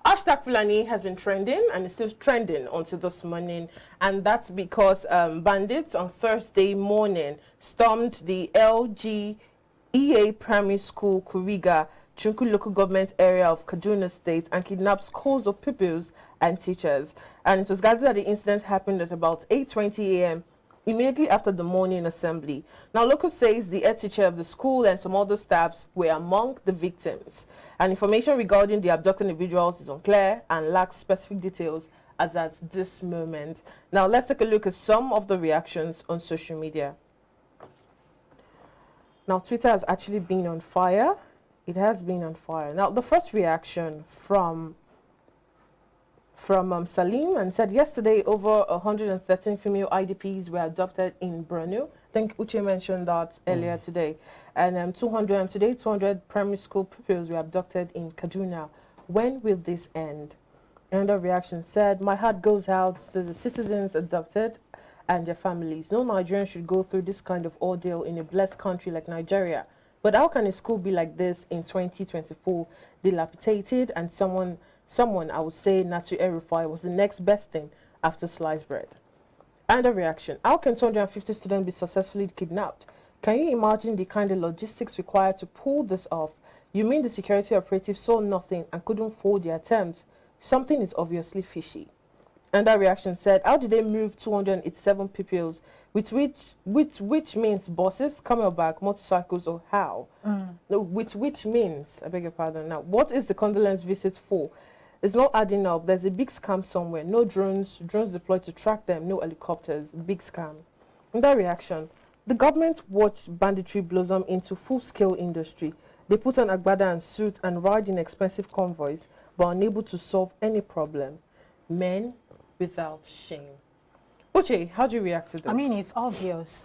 Hashtag Fulani has been trending and is still trending until this morning, and that's because bandits on Thursday morning stormed the LGEA Primary School, Kuriga, Chunku local government area of Kaduna State, and kidnapped scores of pupils and teachers. And it was gathered that the incident happened at about 8:20 a.m. immediately after the morning assembly. Now, local says the head teacher of the school and some other staffs were among the victims. And information regarding the abducted individuals is unclear and lacks specific details as at this moment. Now, let's take a look at some of the reactions on social media. Now, Twitter has actually been on fire. It has been on fire. Now, the first reaction from Salim, and said yesterday over 113 female IDPs were adopted in Borno. I think Uche mentioned that earlier today. And 200 primary school pupils were abducted in Kaduna. When will this end? Another reaction said, my heart goes out to the citizens adopted and their families. No Nigerian should go through this kind of ordeal in a blessed country like Nigeria. But how can a school be like this in 2024, dilapidated, and someone, I would say, Natu El-Rufai was the next best thing after sliced bread? And a reaction, how can 250 students be successfully kidnapped? Can you imagine the kind of logistics required to pull this off? You mean the security operatives saw nothing and couldn't fold their attempts? Something is obviously fishy. And that reaction said, how did they move 287 pupils, which means buses, camelback, motorcycles, or how? No, which means, I beg your pardon now, what is the condolence visit for? It's not adding up. There's a big scam somewhere. No drones deployed to track them, no helicopters, big scam. In that reaction, the government watched banditry blossom into full-scale industry. They put on agbada and suits and ride in expensive convoys, but unable to solve any problem. Men without shame. Uche, how do you react to this? I mean, it's obvious.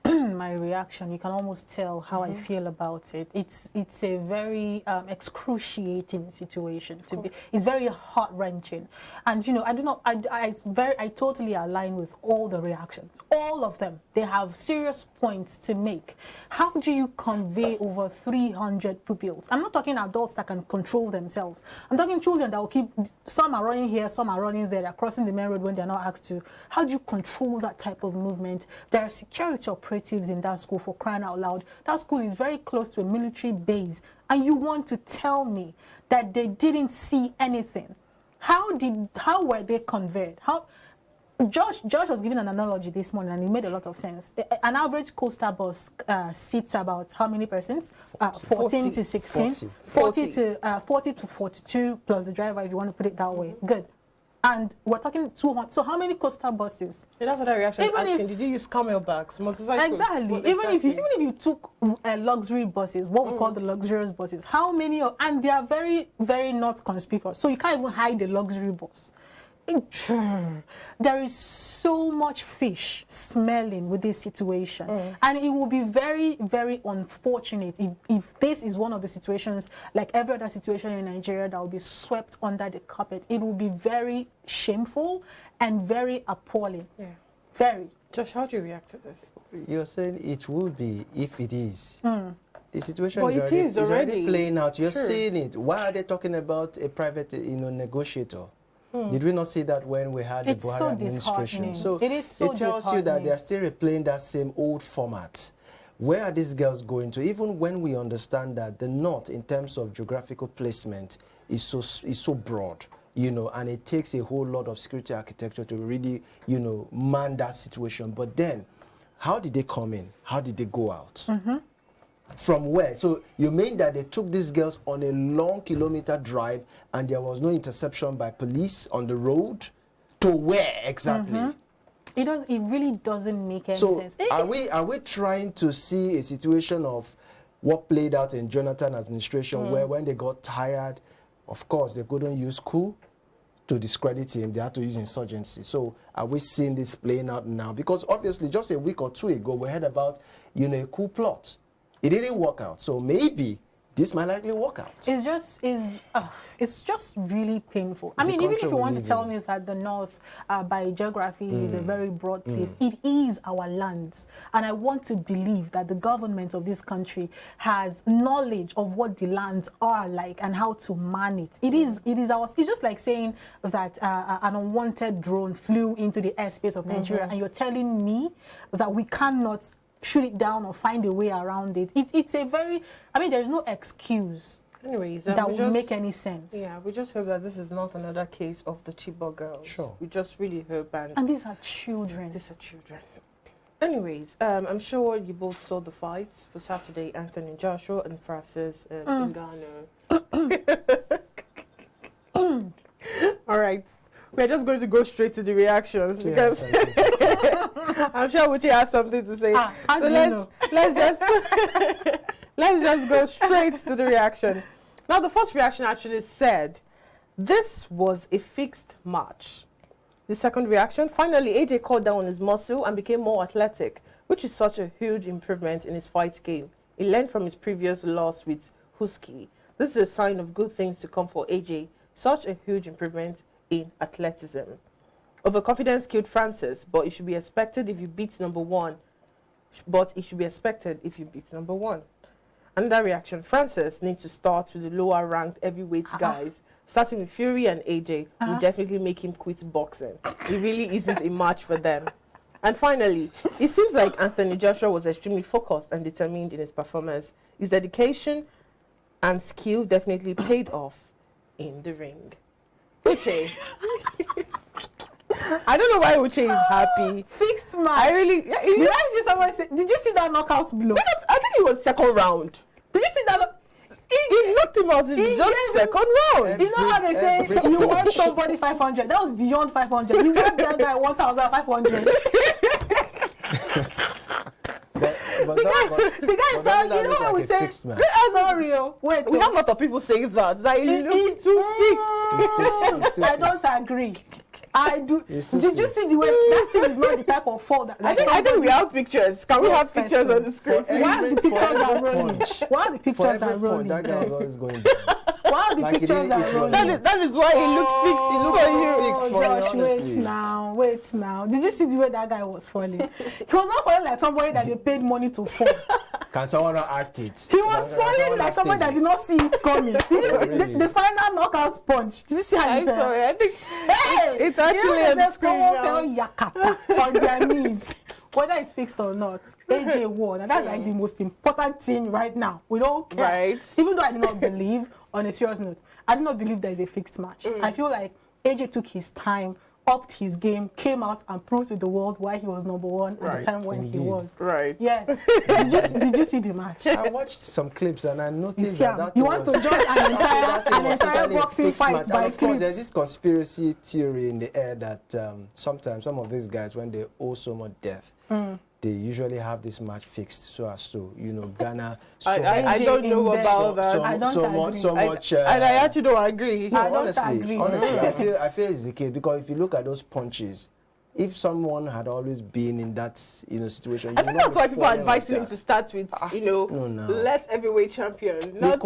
My reaction, you can almost tell how I feel about it. It's a very excruciating situation to be. It's very heart-wrenching, and you know, I totally align with all the reactions, all of them. They have serious points to make. How do you convey over 300 pupils? I'm not talking adults that can control themselves. I'm talking children that will keep. Some are running here, some are running there. They're crossing the main road when they're not asked to. How do you control that type of movement? There are security operatives in that school, for crying out loud. That school is very close to a military base, and you want to tell me that they didn't see anything? How were they conveyed? Josh was giving an analogy this morning, and it made a lot of sense. An average coastal bus seats about how many persons? 14 to 16, 40 to 42 plus the driver, if you want to put it that way. Good. And we're talking 200. So how many coastal buses? Yeah, that's what that reaction is asking. Did you use camelbacks, motorcycles? Exactly. Even if you took luxury buses, what we call the luxurious buses, how many? And they are very, very not conspicuous. So you can't even hide the luxury bus. There is so much fish smelling with this situation, and it will be very, very unfortunate if this is one of the situations, like every other situation in Nigeria, that will be swept under the carpet. It will be very shameful and very appalling. Yeah, very. Josh, how do you react to this? You're saying it will be if it is. The situation is already playing out. You're seeing it. Why are they talking about a private, negotiator? Did we not see that when we had the Buhari administration? So it tells you that they are still replaying that same old format. Where are these girls going to? Even when we understand that the North, in terms of geographical placement, is so broad, and it takes a whole lot of security architecture to really, man that situation. But then, how did they come in? How did they go out? From where? So you mean that they took these girls on a long kilometer drive and there was no interception by police on the road? To where exactly? It really doesn't make any sense. Are we trying to see a situation of what played out in Jonathan administration, where when they got tired, of course they couldn't use coup to discredit him, they had to use insurgency. So are we seeing this playing out now? Because obviously just a week or two ago we heard about a coup plot. It didn't work out. So maybe this might likely work out. It's just really painful. I mean, even if you want to tell me that the North, by geography, is a very broad place, it is our lands. And I want to believe that the government of this country has knowledge of what the lands are like and how to man it. It is ours. It's just like saying that an unwanted drone flew into the airspace of Nigeria, and you're telling me that we cannot shoot it down or find a way around it. It's a very, I mean, there's no excuse. Anyways, that would make any sense. Yeah, we just hope that this is not another case of the Chibok girls. Sure. We just really hope. And these are children. These are children. Anyways, I'm sure you both saw the fights for Saturday, Anthony Joshua and Francis in Ghana. All right. We're just going to go straight to the reactions because I'm sure Uche has something to say. So let's just go straight to the reaction. Now, the first reaction actually said, this was a fixed match. The second reaction, finally, AJ cut down on his muscle and became more athletic, which is such a huge improvement in his fight game. He learned from his previous loss with Husky. This is a sign of good things to come for AJ. Such a huge improvement in athleticism. Overconfidence killed Francis, but it should be expected if you beat number one. Another reaction, Francis needs to start with the lower ranked heavyweight guys. Starting with Fury and AJ will definitely make him quit boxing. It really isn't a match for them. And finally, it seems like Anthony Joshua was extremely focused and determined in his performance. His dedication and skill definitely paid off in the ring. Uche. I don't know why Uche is happy. Fixed match. I really... Did I see someone say, did you see that knockout blow? I think it was second round. Did you see that? He knocked him out in just second round. You know how they say you want somebody 500? That was beyond 500. You want that guy 1,500. The guy felt, you know what we say? Sorry, wait. We have a lot of people saying that. That he looks too fixed. I don't agree. I do. Did you see the way that thing is not the type of fall that? I think we have pictures. Can we have pictures on the screen? While the pictures are rolling. While the pictures are rolling. That guy was always going down. While the pictures are rolling. That is why he looked fixed. He looked so fixed for you, Josh, wait now. Did you see the way that guy was falling? He was not falling like somebody that they paid money to fall. Can someone not act it? He was falling like someone that did not see it coming. Did you see the final knockout punch? Did you see how he fell? Sorry, I think it's actually on the screen now. Someone fell yakata on their knees. Whether it's fixed or not, AJ won, and that's like the most important thing right now. We don't care. Right. Even though I do not believe, on a serious note, I do not believe there is a fixed match. I feel like AJ took his time, upped his game, came out and proved to the world why he was number one at the time when he was. Right. Yes. Did you see the match? I watched some clips and I noticed that you want to join an entire boxing fight by of course, there's this conspiracy theory in the air that sometimes some of these guys, when they owe so much death, they usually have this match fixed so as to, Ghana. I don't know about that. So much. And I actually don't agree. No, honestly, I feel it's the case because if you look at those punches, if someone had always been in that situation, I think that's why people are advising him to start with less heavyweight champion. The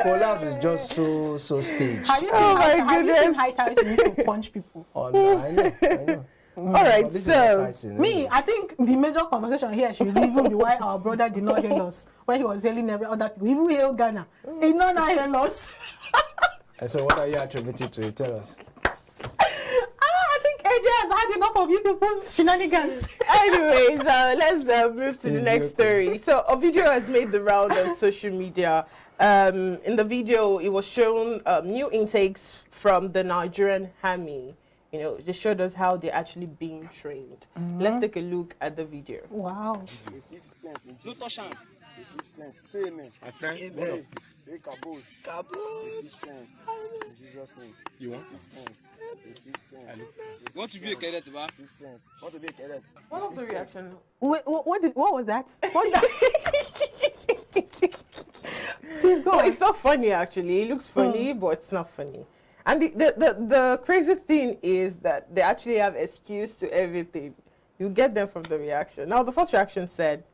collapse is just so staged. Have you seen High Tyson used to punch people? Oh, no, I know. All right, so I think the major conversation here should even be why our brother did not hail us when he was hailing every other people. Even hail Ghana, he did not hail us. And so, what are you attributing to it? Tell us. I think AJ has had enough of you people's shenanigans. Anyways, let's move to the next story. So, a video has made the round on social media. In the video, it was shown new intakes from the Nigerian army. They showed us how they're actually being trained. Let's take a look at the video. Wow. Receive sense in Jesus' name. Receive sense. Say amen. My friend, amen. Say kabosh. Kabosh. Receive sense in Jesus' name. You want? Receive sense. Receive sense. You want to be a cadet, ba? Receive sense. Want to be a cadet? What was the reaction? Wait, what was that? Please go. Oh, it's not funny, actually. It looks funny, but it's not funny. And the crazy thing is that they actually have excuse to everything. You get them from the reaction. Now, the first reaction said,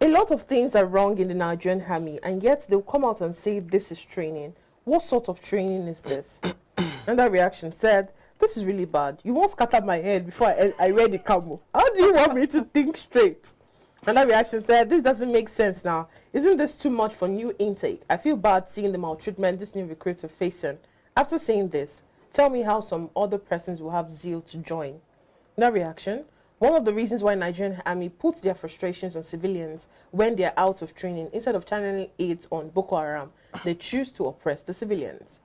A lot of things are wrong in the Nigerian army, and yet they'll come out and say this is training. What sort of training is this? And that reaction said, this is really bad. You won't scatter my head before I read the camo. How do you want me to think straight? And that reaction said, this doesn't make sense now. Isn't this too much for new intake? I feel bad seeing the maltreatment this new recruits are facing. After saying this, tell me how some other persons will have zeal to join. In that reaction, one of the reasons why Nigerian army puts their frustrations on civilians when they're out of training, instead of channeling it on Boko Haram, they choose to oppress the civilians.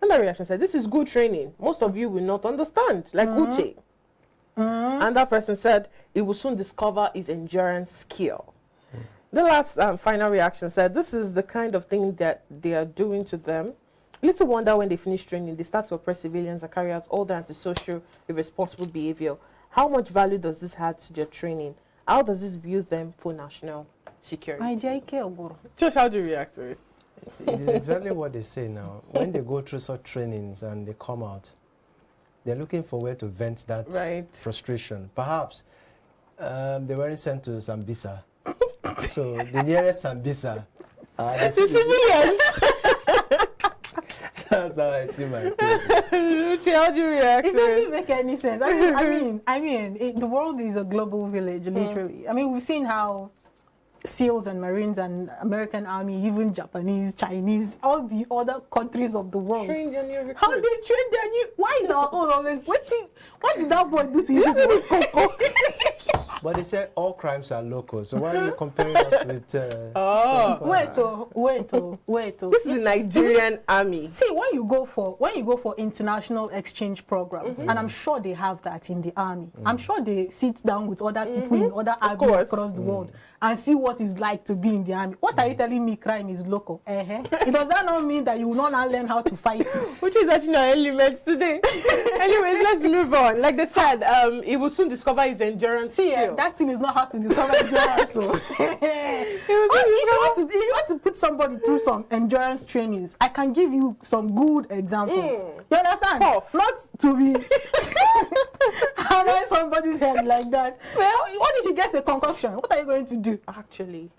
And that reaction said, this is good training. Most of you will not understand, like Uche. And that person said, he will soon discover his endurance skill. The last final reaction said, this is the kind of thing that they are doing to them. Little wonder when they finish training, they start to oppress civilians and carry out all the antisocial, irresponsible behavior. How much value does this add to their training? How does this build them for national security? Just how do you react to it? It is exactly what they say now. When they go through such trainings and they come out, they're looking for where to vent that frustration. Perhaps they weren't sent to Sambisa. So the nearest Sambisa are the civilians. That's how I see my kid. How do you react? It doesn't make any sense. I mean, the world is a global village, literally. I mean, we've seen how SEALs and Marines and American Army, even Japanese, Chinese, all the other countries of the world. Train their new recruits. How they train their new? Why is our own always? What did that boy do to you? But they say all crimes are local. So why are you comparing us with? Wait. This is the Nigerian army. See, when you go for international exchange programs, and I'm sure they have that in the army. I'm sure they sit down with other people in other armies across the world and see what it's like to be in the army. What are you telling me? Crime is local. It does that not mean that you will not now learn how to fight it? Which is actually our elements today. Anyways, let's move on. Like they said, he will soon discover his endurance. See, that thing is not how to discover endurance. So. If you want to put somebody through some endurance trainings, I can give you some good examples. You understand? Not to be hammering somebody's head like that. Well, what if he gets a concoction? What are you going to do? Actually,